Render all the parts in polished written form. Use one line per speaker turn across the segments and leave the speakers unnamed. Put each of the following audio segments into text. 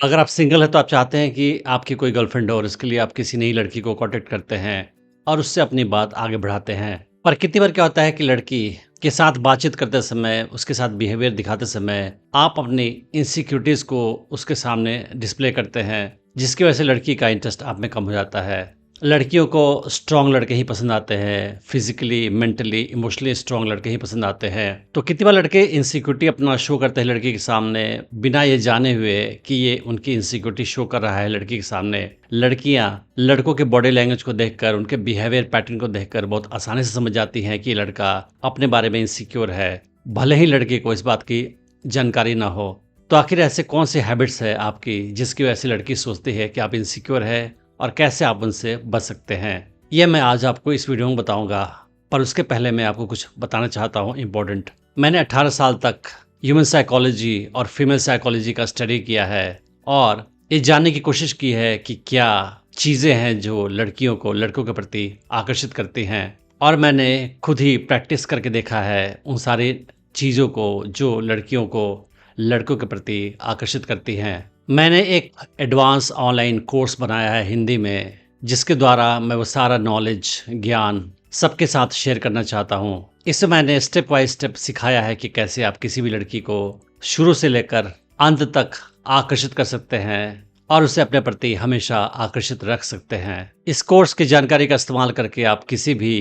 अगर आप सिंगल हैं तो आप चाहते हैं कि आपकी कोई गर्लफ्रेंड हो और इसके लिए आप किसी नई लड़की को कॉन्टैक्ट करते हैं और उससे अपनी बात आगे बढ़ाते हैं। पर कितनी बार क्या होता है कि लड़की के साथ बातचीत करते समय, उसके साथ बिहेवियर दिखाते समय आप अपनी इनसिक्योरिटीज़ को उसके सामने डिस्प्ले करते हैं, जिसकी वजह से लड़की का इंटरेस्ट आप में कम हो जाता है। लड़कियों को स्ट्रॉन्ग लड़के ही पसंद आते हैं, फिज़िकली, मेंटली, इमोशनली स्ट्रॉन्ग लड़के ही पसंद आते हैं। तो कितनी बार लड़के इनसिक्योरिटी अपना शो करते हैं लड़की के सामने, बिना ये जाने हुए कि ये उनकी इनसिक्योरिटी शो कर रहा है लड़की के सामने। लड़कियाँ लड़कों के बॉडी लैंग्वेज को देखकर, उनके बिहेवियर पैटर्न को देखकर बहुत आसानी से समझ जाती हैं कि ये लड़का अपने बारे में इनसिक्योर है, भले ही लड़की को इस बात की जानकारी ना हो। तो आखिर ऐसे कौन से हैबिट्स है आपकी जिसकी वजह से लड़की सोचती है कि आप इनसिक्योर है और कैसे आप उनसे बच सकते हैं, ये मैं आज आपको इस वीडियो में बताऊंगा। पर उसके पहले मैं आपको कुछ बताना चाहता हूँ इम्पोर्टेंट। मैंने 18 साल तक ह्यूमन साइकोलॉजी और फीमेल साइकोलॉजी का स्टडी किया है और ये जानने की कोशिश की है कि क्या चीज़ें हैं जो लड़कियों को लड़कों के प्रति आकर्षित करती हैं। और मैंने खुद ही प्रैक्टिस करके देखा है उन सारी चीज़ों को जो लड़कियों को लड़कों के प्रति आकर्षित करती हैं। मैंने एक एडवांस ऑनलाइन कोर्स बनाया है हिंदी में, जिसके द्वारा मैं वो सारा नॉलेज, ज्ञान सबके साथ शेयर करना चाहता हूँ। इसमें मैंने स्टेप बाय स्टेप सिखाया है कि कैसे आप किसी भी लड़की को शुरू से लेकर अंत तक आकर्षित कर सकते हैं और उसे अपने प्रति हमेशा आकर्षित रख सकते हैं। इस कोर्स की जानकारी का इस्तेमाल करके आप किसी भी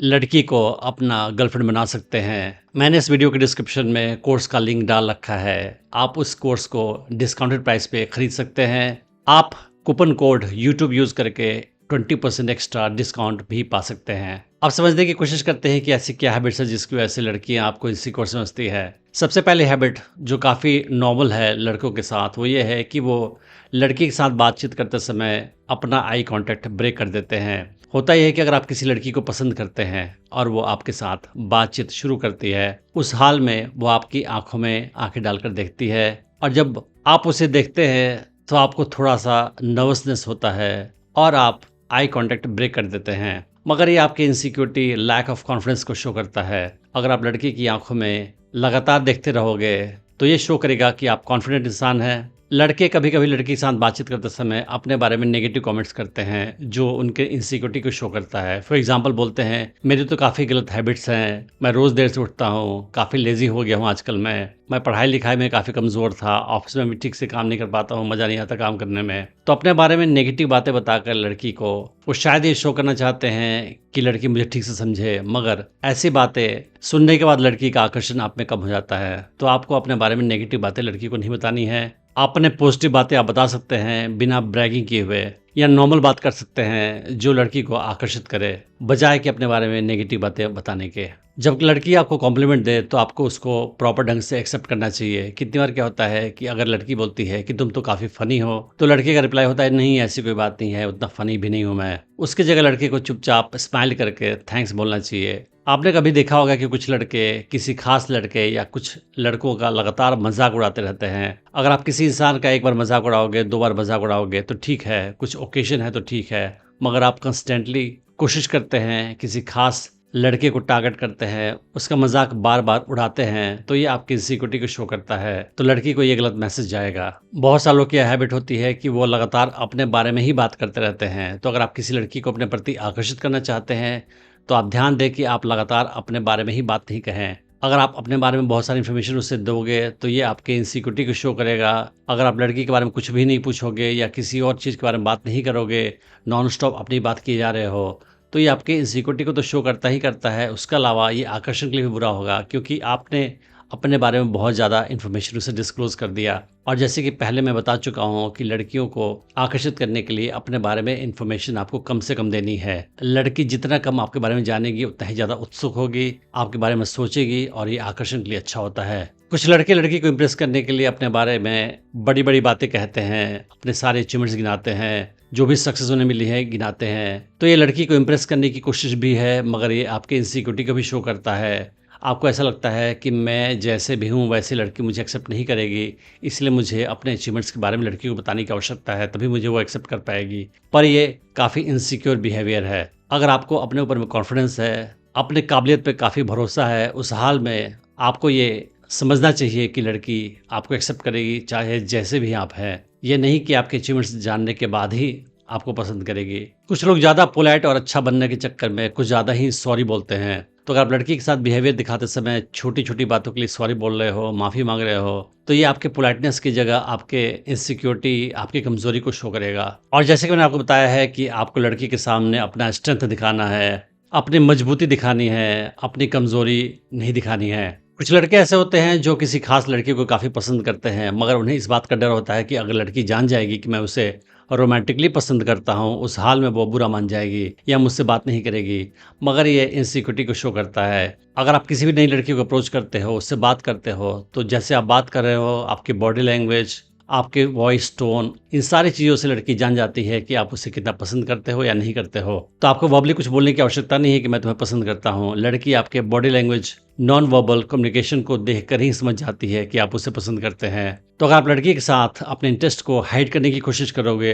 लड़की को अपना गर्लफ्रेंड बना सकते हैं। मैंने इस वीडियो के डिस्क्रिप्शन में कोर्स का लिंक डाल रखा है। आप उस कोर्स को डिस्काउंटेड प्राइस पे खरीद सकते हैं। आप कूपन कोड YouTube यूज़ करके 20% एक्स्ट्रा डिस्काउंट भी पा सकते हैं। अब समझने की कोशिश करते हैं कि ऐसी क्या हैबिट्स है जिसकी वजह से लड़कियां आपको इनसिक्योर समझती है। सबसे पहले हैबिट जो काफ़ी नॉर्मल है लड़कों के साथ, वो ये है कि वो लड़की के साथ बातचीत करते समय अपना आई कांटेक्ट ब्रेक कर देते हैं। होता यह है कि अगर आप किसी लड़की को पसंद करते हैं और वो आपके साथ बातचीत शुरू करती है, उस हाल में वो आपकी आंखों में आंखें डालकर देखती है और जब आप उसे देखते हैं तो आपको थोड़ा सा नर्वसनेस होता है और आप आई कांटेक्ट ब्रेक कर देते हैं। मगर ये आपकी इनसिक्योरिटी, लैक ऑफ कॉन्फिडेंस को शो करता है। अगर आप लड़की की आंखों में लगातार देखते रहोगे तो ये शो करेगा कि आप कॉन्फिडेंट इंसान हैं। लड़के कभी कभी लड़की के साथ बातचीत करते समय अपने बारे में नेगेटिव कमेंट्स करते हैं जो उनके इनसिक्योरिटी को शो करता है। फॉर एग्जांपल बोलते हैं, मेरी तो काफ़ी गलत हैबिट्स हैं, मैं रोज़ देर से उठता हूँ, काफ़ी लेजी हो गया हूँ आजकल मैं पढ़ाई लिखाई में काफ़ी कमज़ोर था, ऑफिस में भी ठीक से काम नहीं कर पाता हूँ, मज़ा नहीं आता काम करने में। तो अपने बारे में नेगेटिव बातें बताकर लड़की को वो शायद ये शो करना चाहते हैं कि लड़की मुझे ठीक से समझे, मगर ऐसी बातें सुनने के बाद लड़की का आकर्षण आप में कम हो जाता है। तो आपको अपने बारे में नेगेटिव बातें लड़की को नहीं बतानी है। अपने पॉजिटिव बातें आप बता सकते हैं बिना ब्रैगिंग किए हुए, या नॉर्मल बात कर सकते हैं जो लड़की को आकर्षित करे, बजाय कि अपने बारे में नेगेटिव बातें बताने के। जब लड़की आपको कॉम्प्लीमेंट दे तो आपको उसको प्रॉपर ढंग से एक्सेप्ट करना चाहिए। कितनी बार क्या होता है कि अगर लड़की बोलती है कि तुम तो काफ़ी फ़नी हो, तो लड़के का रिप्लाई होता है, नहीं ऐसी कोई बात नहीं है, उतना फ़नी भी नहीं हूँ मैं। उसकी जगह लड़के को चुपचाप स्माइल करके थैंक्स बोलना चाहिए। आपने कभी देखा होगा कि कुछ लड़के किसी खास लड़के या कुछ लड़कों का लगातार मजाक उड़ाते रहते हैं। अगर आप किसी इंसान का एक बार मजाक उड़ाओगे, 2 बार मजाक उड़ाओगे तो ठीक है, कुछ ओकेजन है तो ठीक है, मगर आप कंस्टेंटली कोशिश करते हैं, किसी खास लड़के को टारगेट करते हैं, उसका मजाक बार बार उड़ाते हैं, तो ये आपकी इनसिक्योरिटी को शो करता है। तो लड़की को ये गलत मैसेज जाएगा। बहुत सालों की हैबिट होती है कि वो लगातार अपने बारे में ही बात करते रहते हैं। तो अगर आप किसी लड़की को अपने प्रति आकर्षित करना चाहते हैं तो आप ध्यान दें कि आप लगातार अपने बारे में ही बात नहीं कहें। अगर आप अपने बारे में बहुत सारी इन्फॉर्मेशन उससे दोगे तो ये आपके इनसिक्योरिटी को शो करेगा। अगर आप लड़की के बारे में कुछ भी नहीं पूछोगे या किसी और चीज़ के बारे में बात नहीं करोगे, नॉन स्टॉप अपनी बात किए जा रहे हो, तो ये आपके इनसिक्योरिटी को तो शो करता ही करता है। उसके अलावा ये आकर्षण के लिए भी बुरा होगा क्योंकि आपने अपने बारे में बहुत ज़्यादा इन्फॉर्मेशन उसे डिस्क्लोज कर दिया। और जैसे कि पहले मैं बता चुका हूँ कि लड़कियों को आकर्षित करने के लिए अपने बारे में इन्फॉर्मेशन आपको कम से कम देनी है। लड़की जितना कम आपके बारे में जानेगी उतना ही ज़्यादा उत्सुक होगी, आपके बारे में सोचेगी और ये आकर्षण के लिए अच्छा होता है। कुछ लड़के लड़की को इम्प्रेस करने के लिए अपने बारे में बड़ी बड़ी बातें कहते हैं, अपने सारे अचीवमेंट्स गिनाते हैं, जो भी सक्सेस उन्हें मिली है गिनाते हैं। तो ये लड़की को इम्प्रेस करने की कोशिश भी है, मगर ये आपके इनसिक्योरिटी को भी शो करता है। आपको ऐसा लगता है कि मैं जैसे भी हूँ वैसे लड़की मुझे एक्सेप्ट नहीं करेगी, इसलिए मुझे अपने अचीवमेंट्स के बारे में लड़की को बताने की आवश्यकता है, तभी मुझे वो एक्सेप्ट कर पाएगी। पर ये काफ़ी इनसिक्योर बिहेवियर है। अगर आपको अपने ऊपर में कॉन्फिडेंस है, अपने काबिलियत पे काफ़ी भरोसा है, उस हाल में आपको ये समझना चाहिए कि लड़की आपको एक्सेप्ट करेगी चाहे जैसे भी आप हैं। ये नहीं कि आपके अचीवमेंट्स जानने के बाद ही आपको पसंद करेगी। कुछ लोग ज़्यादा पोलाइट और अच्छा बनने के चक्कर में कुछ ज़्यादा ही सॉरी बोलते हैं। तो अगर आप लड़की के साथ बिहेवियर दिखाते समय छोटी-छोटी बातों के लिए सॉरी बोल रहे हो, माफ़ी माँग रहे हो, तो ये आपके पोलाइटनेस की जगह आपके इनसिक्योरिटी, आपकी कमज़ोरी को शो करेगा। और जैसे कि मैंने आपको बताया है कि आपको लड़की के सामने अपना स्ट्रेंथ दिखाना है, अपनी मजबूती दिखानी है, अपनी कमज़ोरी नहीं दिखानी है। कुछ लड़के ऐसे होते हैं जो किसी खास लड़की को काफ़ी पसंद करते हैं, मगर उन्हें इस बात का डर होता है कि अगर लड़की जान जाएगी कि मैं उसे रोमांटिकली पसंद करता हूँ, उस हाल में वो बुरा मान जाएगी या मुझसे बात नहीं करेगी। मगर ये इनसिक्योरिटी को शो करता है। अगर आप किसी भी नई लड़की को अप्रोच करते हो, उससे बात करते हो, तो जैसे आप बात कर रहे हो, आपकी बॉडी लैंग्वेज, आपके वॉइस टोन, इन सारी चीज़ों से लड़की जान जाती है कि आप उसे कितना पसंद करते हो या नहीं करते हो। तो आपको वर्बली कुछ बोलने की आवश्यकता नहीं है कि मैं तुम्हें पसंद करता हूँ। लड़की आपके body language, non verbal communication को देखकर ही समझ जाती है कि आप उसे पसंद करते हैं। तो अगर आप लड़की के साथ अपने इंटरेस्ट को हाइड करने की कोशिश करोगे,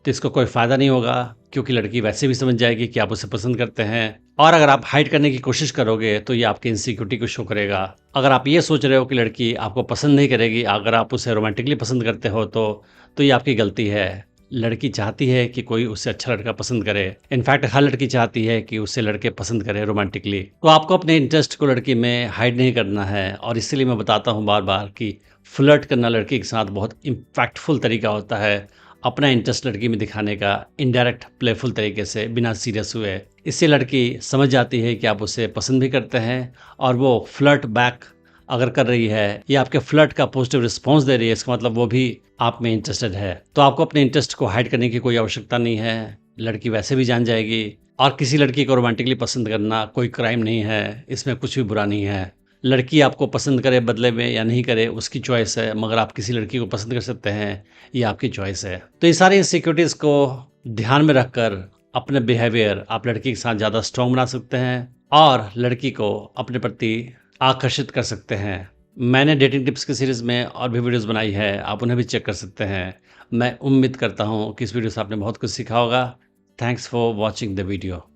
तो इसका कोई फ़ायदा नहीं होगा, क्योंकि लड़की वैसे भी समझ जाएगी कि आप उसे पसंद करते हैं। और अगर आप हाइड करने की कोशिश करोगे, तो ये आपकी इनसिक्योरिटी को शो करेगा। अगर आप ये सोच रहे हो कि लड़की आपको पसंद नहीं करेगी अगर आप उसे रोमांटिकली पसंद करते हो, तो ये आपकी गलती है। लड़की चाहती है कि कोई उससे अच्छा लड़का पसंद करे। इनफैक्ट हर लड़की चाहती है कि उससे लड़के पसंद करें रोमांटिकली। तो आपको अपने इंटरेस्ट को लड़की में हाइड नहीं करना है, और इसीलिए मैं बताता हूँ बार-बार कि फ्लर्ट करना लड़की के साथ बहुत इम्पैक्टफुल तरीका होता है, अपना इंटरेस्ट लड़की में दिखाने का, इनडायरेक्ट प्लेफुल तरीके से, बिना सीरियस हुए। इससे लड़की समझ जाती है कि आप उसे पसंद भी करते हैं, और वो फ्लर्ट बैक अगर कर रही है या आपके फ्लर्ट का पॉजिटिव रिस्पॉन्स दे रही है, इसका मतलब वो भी आप में इंटरेस्टेड है। तो आपको अपने इंटरेस्ट को हाइड करने की कोई आवश्यकता नहीं है। लड़की वैसे भी जान जाएगी, और किसी लड़की को रोमांटिकली पसंद करना कोई क्राइम नहीं है, इसमें कुछ भी बुरा नहीं है। लड़की आपको पसंद करे बदले में या नहीं करे, उसकी चॉइस है, मगर आप किसी लड़की को पसंद कर सकते हैं, ये आपकी चॉइस है। तो ये सारी इनसिक्योरिटीज़ को ध्यान में रखकर अपने बिहेवियर आप लड़की के साथ ज़्यादा स्ट्रॉन्ग बना सकते हैं, और लड़की को अपने प्रति आकर्षित कर सकते हैं। मैंने डेटिंग टिप्स की सीरीज़ में और भी वीडियोज़ बनाई है, आप उन्हें भी चेक कर सकते हैं। मैं उम्मीद करता हूँ कि इस वीडियो से आपने बहुत कुछ सीखा होगा। Thanks for watching the video.